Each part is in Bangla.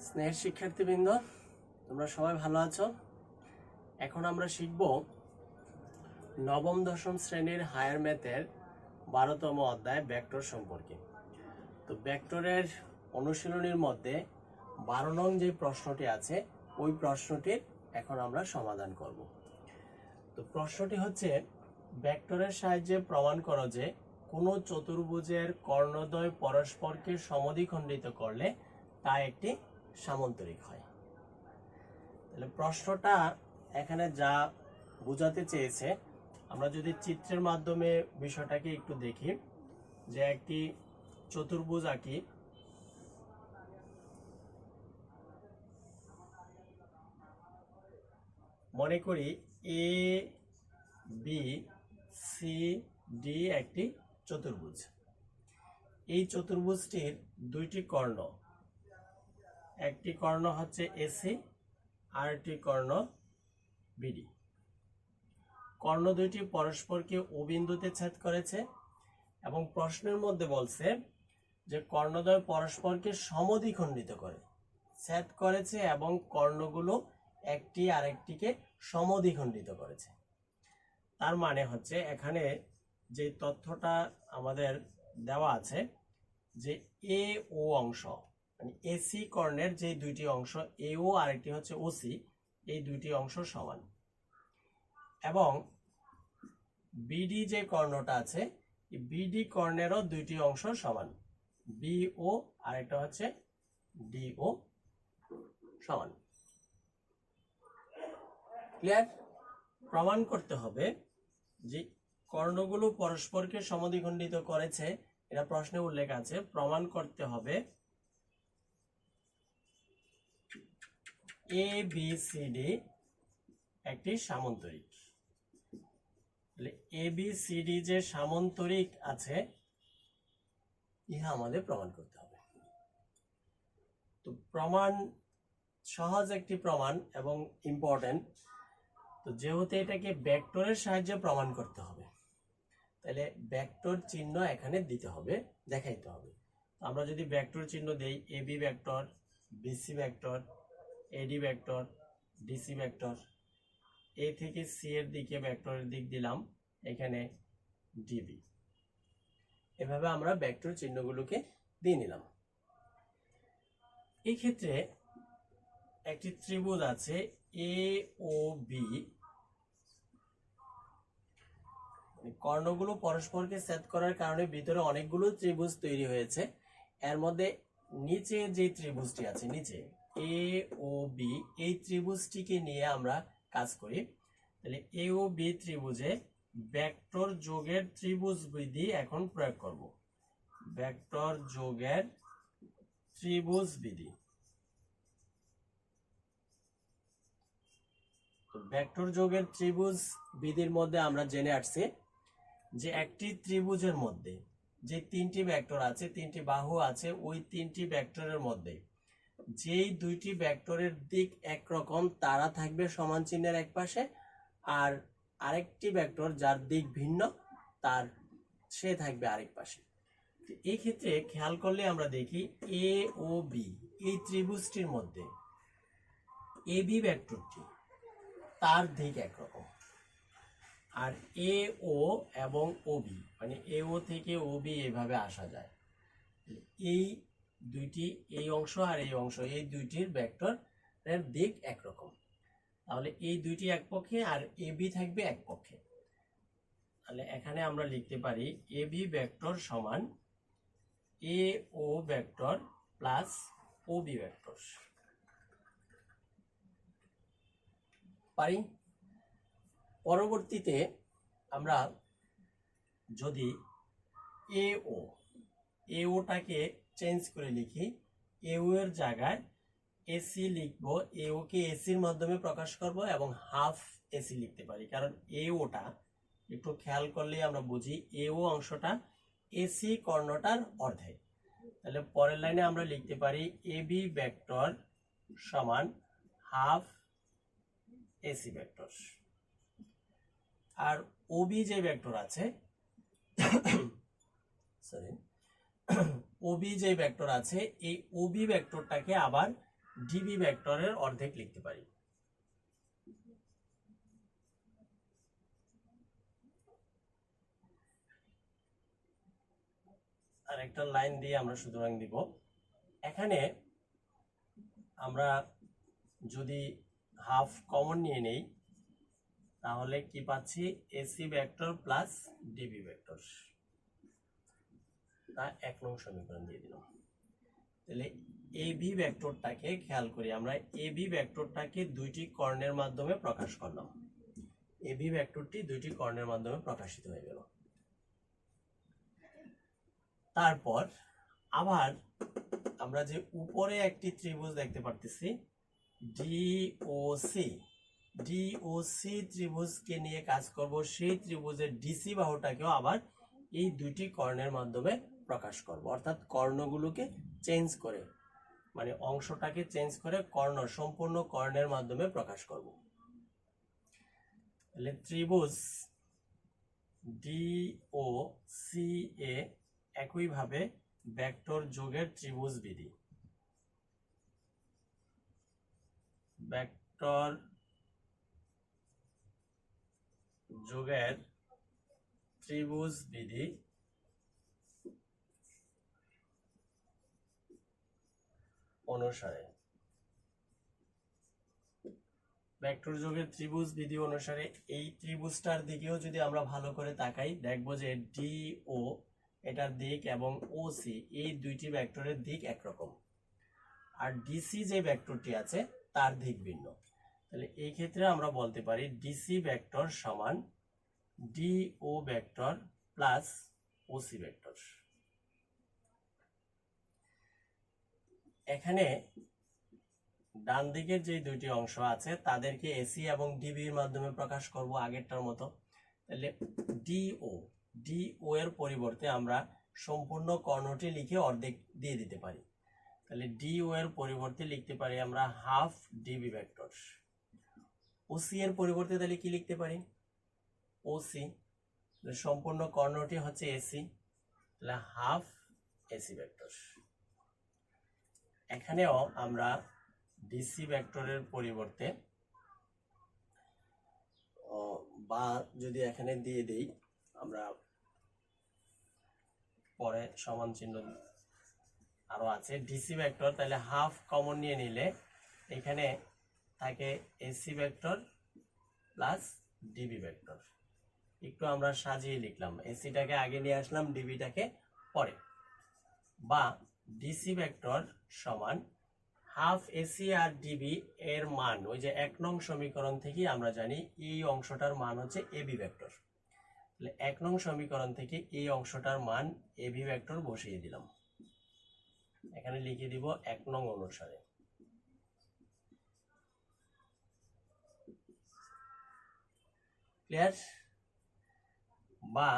স্নেহের শিক্ষার্থীবৃন্দ, তোমরা সবাই ভালো আছো? এখন আমরা শিখব নবম দশম শ্রেণীর হায়ার ম্যাথের 12তম অধ্যায় ভেক্টর সম্পর্কে। তো ভেক্টরের অনুশীলনীর মধ্যে 12 নং যে প্রশ্নটি আছে ওই প্রশ্নটির এখন আমরা সমাধান করব। তো প্রশ্নটি হচ্ছে, ভেক্টরের সাহায্যে প্রমাণ করো যে কোনো চতুর্ভুজের কর্ণদ্বয় পরস্পরকে সমদ্বিখণ্ডিত করলে তা একটি সামান্তরিক হয়। তাহলে প্রশ্নটা এখানে যা বোঝাতে চেয়েছে, আমরা যদি চিত্রের মাধ্যমে বিষয়টাকে একটু দেখি, যে একটি চতুর্ভুজ আঁকি, মনে করি এ বি সি ডি একটি চতুর্ভুজ। এই চতুর্ভুজটির দুইটি কর্ণ, একটি কর্ণ হচ্ছে এসি আর একটি কর্ণ বিডি। কর্ণ দুইটি পরস্পরকে ও বিন্দুতে ছেদ করেছে এবং প্রশ্নের মধ্যে বলছে যে কর্ণদ্বয় পরস্পরকে সমদ্বিখণ্ডিত করে ছেদ করেছে এবং কর্ণগুলো একটি আরেকটিকে সমদ্বিখণ্ডিত করেছে। তার মানে হচ্ছে এখানে যে তথ্যটা আমাদের দেওয়া আছে যে এ ও অংশ, মানে এসি কর্ণের যে দুইটি অংশ এ ও আরেকটি হচ্ছে ওসি, এই দুইটি অংশ সমান, এবং বিডি যে কর্ণটা আছে বিডি কর্ণেরও দুইটি অংশ সমান, বি ও আরেকটা হচ্ছে ডি ও সমান। ক্লিয়ার? প্রমাণ করতে হবে যে কর্ণগুলো পরস্পরকে সমদ্বিখণ্ডিত করেছে, এটা প্রশ্নে উল্লেখ আছে। প্রমাণ করতে হবে এ বি সি ডি একটি সামান্তরিক। এ বি সি ডি যে সামান্তরিক আছে ইহা আমাদের প্রমাণ করতে হবে। তো প্রমাণ সহজ একটি প্রমাণ এবং ইম্পর্টেন্ট। তো যেহেতু এটাকে ভেক্টরের সাহায্যে প্রমাণ করতে হবে, তাহলে ভেক্টর চিহ্ন এখানে দিতে হবে, দেখাইতে হবে। আমরা যদি ভেক্টর চিহ্ন দেই, A B vector, BC vector, AD vector, DC vector, A থেকে সি এর দিকে ভেক্টরের দিক দিলাম এখানে ডিবি, এভাবে আমরা ভেক্টর চিহ্নগুলোকে দিয়ে নিলাম। এই ক্ষেত্রে একটি ত্রিভুজ আছে এ ও বি, কর্ণগুলো পরস্পরকে ছেদ করার কারণে ভিতরে অনেকগুলো ত্রিভুজ তৈরি হয়েছে। এর মধ্যে নিচে যে ত্রিভুজটি আছে, নিচে এ ও বি, এই ত্রিভুজটিকে নিয়ে আমরা কাজ করি। তাহলে এ ও বি ত্রিভুজে ভেক্টর যোগের ত্রিভুজ বিধি এখন প্রয়োগ করব। ভেক্টর যোগের ত্রিভুজ বিধি। ভেক্টর যোগের ত্রিভুজ বিধির মধ্যে আমরা জেনে আসছি যে একটি ত্রিভুজের মধ্যে যে তিনটি ভেক্টর আছে, তিনটি বাহু আছে, ওই তিনটি ভেক্টরের মধ্যে যেই দুইটি ভেক্টরের দিক একরকম তারা থাকবে সমান চিহ্নের এক পাশে, আর আরেকটি ভেক্টর যার দিক ভিন্ন তার সে থাকবে আরেক পাশে। এই ক্ষেত্রে খেয়াল করলে আমরা দেখি এ ও বি এই ত্রিভুজটির মধ্যে এ বি ভেক্টরটি তার দিক একরকম, আর এ ও এবং ও বি, মানে এ ও থেকে ও বি এইভাবে আসা যায়। এই দুইটি, এই অংশ আর এই অংশ, এই দুইটির ভেক্টরের দিক একরকম, তাহলে এই দুইটি এক পক্ষে আর এ বি থাকবে এক পক্ষে। তাহলে এখানে আমরা লিখতে পারি এ বি ভেক্টর সমান এ ও ভেক্টর প্লাস ও বি ভেক্টর। পারি? পরবর্তীতে আমরা যদি এ ওটাকে চেঞ্জ করে লিখি, এ ও এর জায়গায় এসি লিখবো, এ ও কে এসির মাধ্যমে প্রকাশ করব এবং হাফ এসি লিখতে পারি, কারণ এ ওটা একটু খেয়াল করলেই আমরা বুঝি এ ও অংশটা এসি কর্ণটার অর্ধেক। তাহলে পরের লাইনে আমরা লিখতে পারি এ বি ভেক্টর সমান হাফ এসি ভেক্টর। আর ওবি যে ভেক্টর আছে, সরি, ওবি যে ভেক্টর আছে, এই ওবি ভেক্টরটাকে আবার ডিবি ভেক্টরের অর্ধেক লিখতে পারি। আর একটা লাইন দিয়ে আমরা সুতরাং দিব। এখানে আমরা যদি হাফ কমন নিয়ে নেই তাহলে কি পাচ্ছি, AC vector plus DB vector. তা 1 নং সমীকরণ দিয়ে দিলাম। তাহলে এবি ভেক্টরটাকে খেয়াল করি, আমরা এবি ভেক্টরটাকে দুইটি কর্ণের মাধ্যমে প্রকাশ করলাম। এবি ভেক্টরটি দুইটি কর্ণের মাধ্যমে প্রকাশিত হয়ে গেল। তারপর আবার আমরা যে উপরে একটি ত্রিভুজ দেখতে পারতেছি ডিওসি, ডিওসি ত্রিভুজকে নিয়ে কাজ করব। সেই ত্রিভুজের ডিসি বাহুটাকেও আবার এই দুইটি কর্ণের মাধ্যমে প্রকাশ করব, অর্থাৎ কর্ণগুলোকে চেঞ্জ করে, মানে অংশটাকে চেঞ্জ করে কর্ণ, সম্পূর্ণ কর্ণের মাধ্যমে প্রকাশ করব। তাহলে ত্রিভুজ ডিওসি এ একইভাবে ভেক্টর যোগের ত্রিভুজ বিধি, ভেক্টর যোগের ত্রিভুজ বিধি অনুসারে, ভেক্টর যোগের ত্রিভুজ বিধি অনুসারে এই ত্রিভুজটার দিকেও যদি আমরা ভালো করে তাকাই, দেখব যে ডিও এটার দিক এবং ওসি এই দুইটি ভেক্টরের দিক একরকম, আর ডিসি যে ভেক্টরটি আছে তার দিক ভিন্ন। তাহলে এই ক্ষেত্রে আমরা বলতে পারি ডিসি ভেক্টর সমান DO vector plus OC vector. এখানে ডান দিকের যে দুইটি অংশ আছে তাদেরকে এসি এবং ডিবির মাধ্যমে প্রকাশ করব আগেরটার মতো। তাহলে ডিও এর পরিবর্তে আমরা সম্পূর্ণ কর্ণটি লিখে অর্ধেক দিয়ে দিতে পারি। তাহলে ডিও এর পরিবর্তে লিখতে পারি আমরা হাফ ডিবি ভেক্টর। ওসি এর পরিবর্তে তাহলে কি লিখতে পারি, ওসি, সম্পূর্ণ কর্ণটি হচ্ছে এসি, তাহলে হাফ এসি ভেক্টর। এখানেও আমরা ডিসি ভেক্টরের পরিবর্তে বা যদি এখানে দিয়ে দেই, আমরা পরে সমান চিহ্ন আরো আছে ডিসি ভেক্টর, তাহলে হাফ কমন নিয়ে নিলে এখানে থাকে AC vector plus DB vector. একটু আমরা সাজিয়ে লিখলাম, এসিটাকে আগে নিয়ে আসলাম, ডিবিটাকে পরে। বা ডিসি ভেক্টর সমান হাফ এসি আর ডিবি এর মান, ওই যে 1 নং সমীকরণ থেকে আমরা জানি এই অংশটার মান হচ্ছে এবি ভেক্টর। তাহলে 1 নং সমীকরণ থেকে এই অংশটার মান এবি ভেক্টর বসিয়ে দিলাম, এখানে লিখে দিব 1 নং অনুসারে। ক্লিয়ার? বা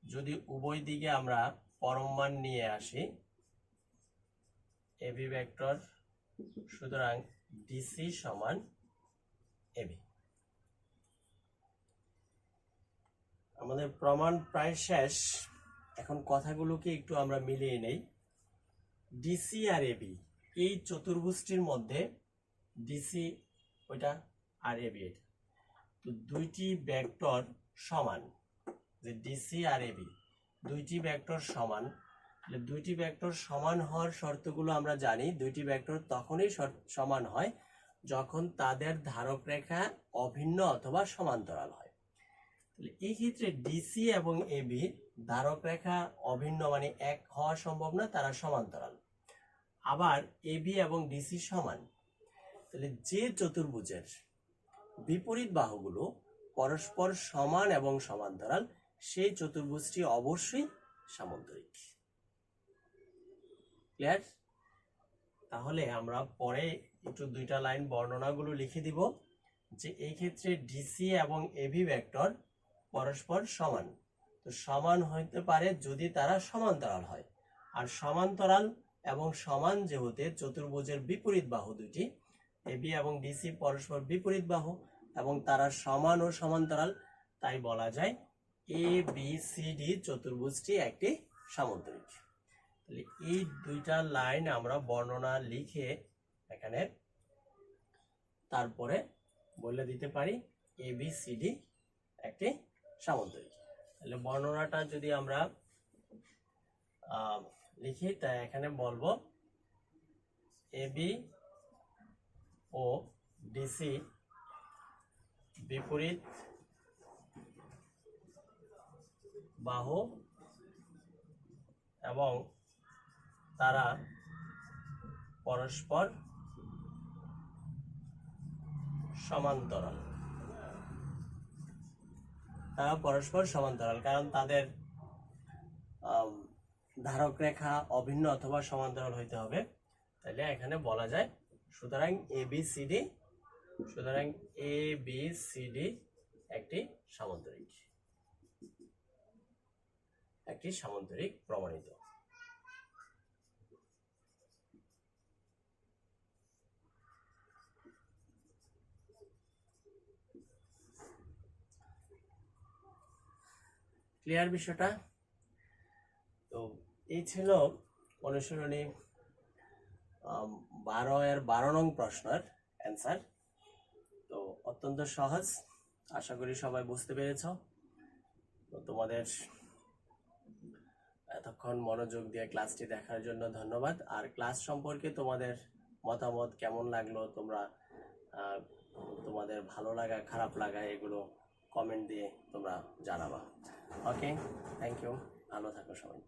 যদি উভয় দিকে আমরা পরম মান নিয়ে আসি এবি ভেক্টর, সুতরাং ডিসি সমান এবি। আমাদের প্রমাণ প্রায় শেষ, এখন কথাগুলোকে একটু আমরা মিলিয়ে নেই। ডিসি আর এবি এই চতুর্ভুজটির মধ্যে ডিসি ওইটা আর এবি এটা, তো দুইটি ভেক্টর সমান, যে ডিসি আর এবি দুইটি ভেক্টর সমান। দুইটি ভেক্টর সমান হওয়ার শর্তগুলো আমরা জানি, দুইটি ভেক্টর তখনই সমান হয় যখন তাদের ধারক রেখা অভিন্ন অথবা সমান্তরাল হয়। তাহলে এই ক্ষেত্রে ডিসি এবং এবি ধারক রেখা অভিন্ন, মানে এক হওয়া সম্ভব না, তারা সমান্তরাল। আবার এবি এবং ডিসি সমান, তাহলে যে চতুর্ভুজের বিপরীত বাহুগুলো পরস্পর সমান এবং সমান্তরাল সেই চতুর্ভুজটি অবশ্যই সামান্তরিক। ক্লিয়ার? তাহলে আমরা পরে একটু দুইটা লাইন বর্ণনাগুলো লিখে দিব যে এই ক্ষেত্রে ডিসি এবং এবি ভেক্টর পরস্পর সমান। তো সমান হতে পারে যদি তারা সমান্তরাল হয়, আর সমান্তরাল এবং সমান যেহেতু চতুর্ভুজের বিপরীত বাহু দুটি এবি এবং ডিসি পরস্পর বিপরীত বাহু এবং তারা সমান ও সমান্তরাল, তাই বলা যায় এ বি সি ডি চতুর্ভুজটি একটি সামান্তরিক। তাহলে এই দুইটা লাইন আমরা বর্ণনা লিখে এখানে তারপরে বলে দিতে পারি ABCD একটি সামান্তরিক। তাহলে বর্ণনাটা যদি আমরা লিখি, তাই এখানে বলবো AB ও DC বিপরীত বাহু এবং তারা পরস্পর সমান্তরাল। কারণ তাদের ধারক রেখা অভিন্ন অথবা সমান্তরাল হইতে হবে। তাহলে এখানে বলা যায় সুতরাং ABCD একটি সামান্তরিক প্রমাণিত। ক্লিয়ার বিষয়টা? তো এই ছিল অনুশীলনী 12 নং প্রশ্নের অ্যান্সার। তো অত্যন্ত সহজ, আশা করি সবাই বুঝতে পেরেছ। তো তোমাদের এতক্ষণ মনোযোগ দিয়ে ক্লাসটি দেখার জন্য ধন্যবাদ। আর ক্লাস সম্পর্কে তোমাদের মতামত কেমন লাগলো, তোমরা তোমাদের ভালো লাগা খারাপ লাগা এগুলো কমেন্ট দিয়ে তোমরা জানাবা। ওকে, থ্যাংক ইউ, ভালো থাকো সবাই।